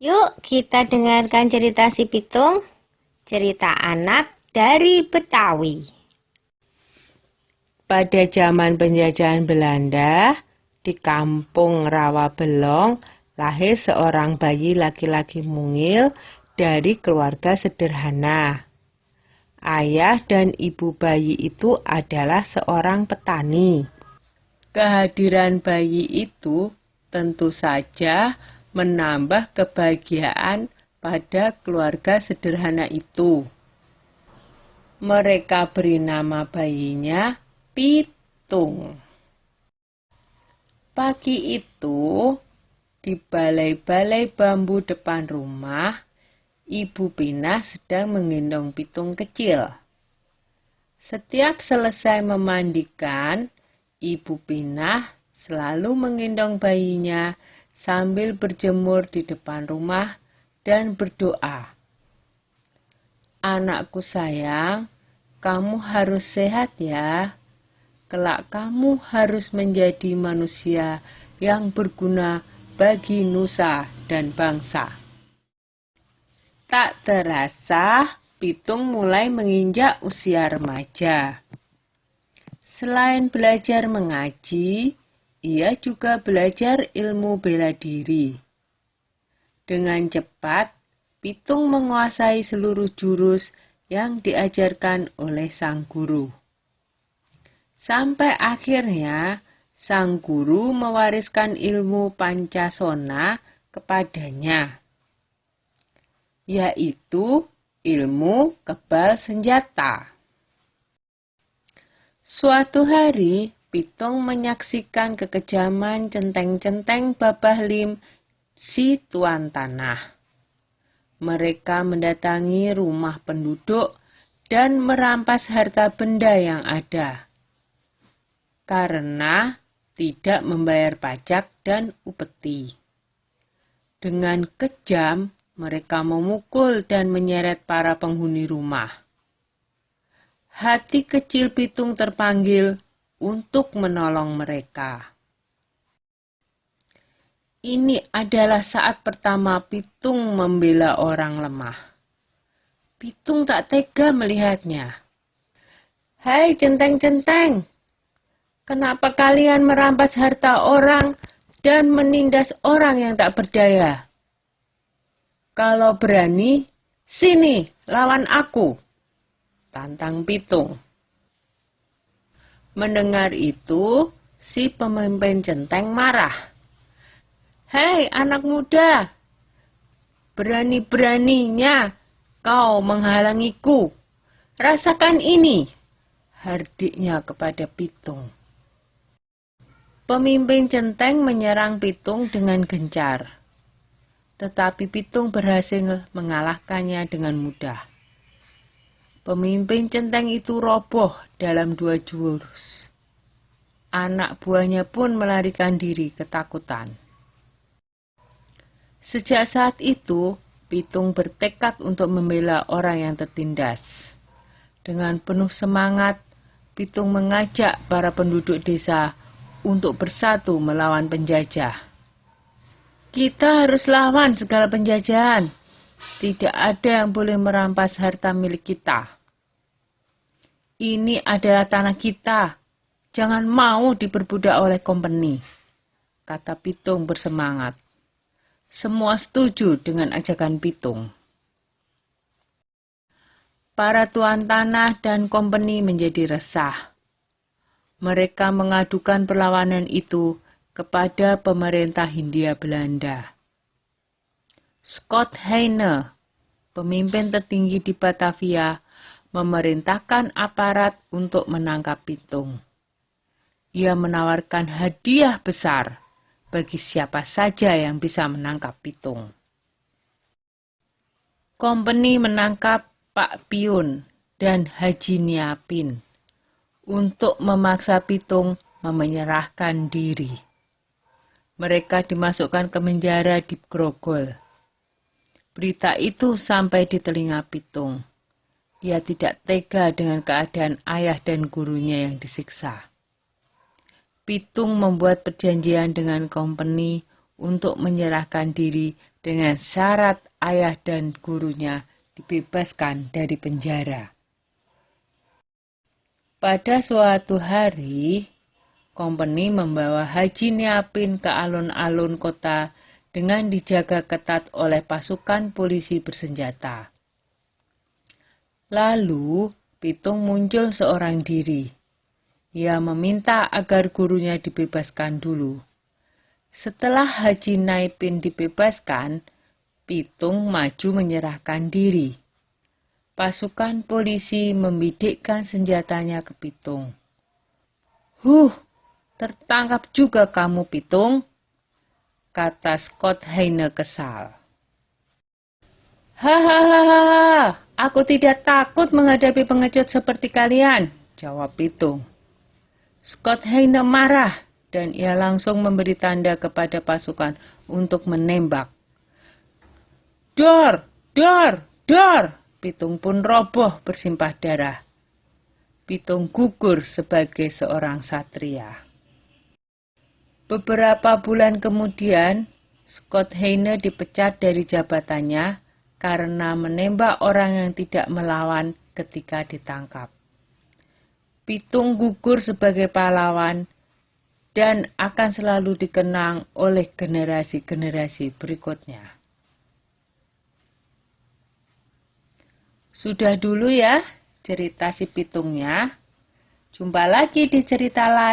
Yuk kita dengarkan cerita si Pitung, cerita anak dari Betawi. Pada zaman penjajahan Belanda, di kampung Rawabelong, lahir seorang bayi laki-laki mungil dari keluarga sederhana. Ayah dan ibu bayi itu adalah seorang petani. Kehadiran bayi itu tentu saja menambah kebahagiaan pada keluarga sederhana itu. Mereka beri nama bayinya Pitung. Pagi itu, di balai-balai bambu depan rumah, Ibu Pinah sedang menggendong Pitung kecil. Setiap selesai memandikan, Ibu Pinah selalu menggendong bayinya sambil berjemur di depan rumah dan berdoa. Anakku sayang, kamu harus sehat ya. Kelak kamu harus menjadi manusia yang berguna bagi nusa dan bangsa. Tak terasa, Pitung mulai menginjak usia remaja. Selain belajar mengaji, ia juga belajar ilmu bela diri. Dengan cepat, Pitung menguasai seluruh jurus yang diajarkan oleh sang guru. Sampai akhirnya, sang guru mewariskan ilmu Pancasona kepadanya, yaitu ilmu kebal senjata. Suatu hari, Pitung menyaksikan kekejaman centeng-centeng Babah Lim, si tuan tanah. Mereka mendatangi rumah penduduk dan merampas harta benda yang ada, karena tidak membayar pajak dan upeti. Dengan kejam, mereka memukul dan menyeret para penghuni rumah. Hati kecil Pitung terpanggil untuk menolong mereka. Ini adalah saat pertama Pitung membela orang lemah. Pitung tak tega melihatnya. "Hai centeng-centeng, kenapa kalian merampas harta orang dan menindas orang yang tak berdaya? Kalau berani, sini lawan aku," tantang Pitung. Mendengar itu, si pemimpin centeng marah. "Hei anak muda, berani-beraninya kau menghalangiku. Rasakan ini," hardiknya kepada Pitung. Pemimpin centeng menyerang Pitung dengan gencar, tetapi Pitung berhasil mengalahkannya dengan mudah. Pemimpin centeng itu roboh dalam 2 jurus. Anak buahnya pun melarikan diri ketakutan. Sejak saat itu, Pitung bertekad untuk membela orang yang tertindas. Dengan penuh semangat, Pitung mengajak para penduduk desa untuk bersatu melawan penjajah. "Kita harus lawan segala penjajahan. Tidak ada yang boleh merampas harta milik kita. Ini adalah tanah kita. Jangan mau diperbudak oleh kompeni," kata Pitung bersemangat. Semua setuju dengan ajakan Pitung. Para tuan tanah dan kompeni menjadi resah. Mereka mengadukan perlawanan itu kepada pemerintah Hindia Belanda. Scott Heine, pemimpin tertinggi di Batavia, memerintahkan aparat untuk menangkap Pitung. Ia menawarkan hadiah besar bagi siapa saja yang bisa menangkap Pitung. Kompeni menangkap Pak Piun dan Haji Niapin untuk memaksa Pitung menyerahkan diri. Mereka dimasukkan ke penjara di Grogol. Berita itu sampai di telinga Pitung. Ia tidak tega dengan keadaan ayah dan gurunya yang disiksa. Pitung membuat perjanjian dengan kompeni untuk menyerahkan diri dengan syarat ayah dan gurunya dibebaskan dari penjara. Pada suatu hari, kompeni membawa Haji Niapin ke alun-alun kota dengan dijaga ketat oleh pasukan polisi bersenjata. Lalu, Pitung muncul seorang diri. Ia meminta agar gurunya dibebaskan dulu. Setelah Haji Niapin dibebaskan, Pitung maju menyerahkan diri. Pasukan polisi membidikkan senjatanya ke Pitung. Tertangkap juga kamu, Pitung, kata Scott Heine kesal. Hahaha, aku tidak takut menghadapi pengecut seperti kalian, jawab Pitung. Scott Heine marah dan ia langsung memberi tanda kepada pasukan untuk menembak. Dor, dor, dor! Pitung pun roboh bersimpah darah. Pitung gugur sebagai seorang satria. Beberapa bulan kemudian, Scott Heine dipecat dari jabatannya karena menembak orang yang tidak melawan ketika ditangkap. Pitung gugur sebagai pahlawan dan akan selalu dikenang oleh generasi-generasi berikutnya. Sudah dulu ya cerita si Pitungnya. Jumpa lagi di cerita lain.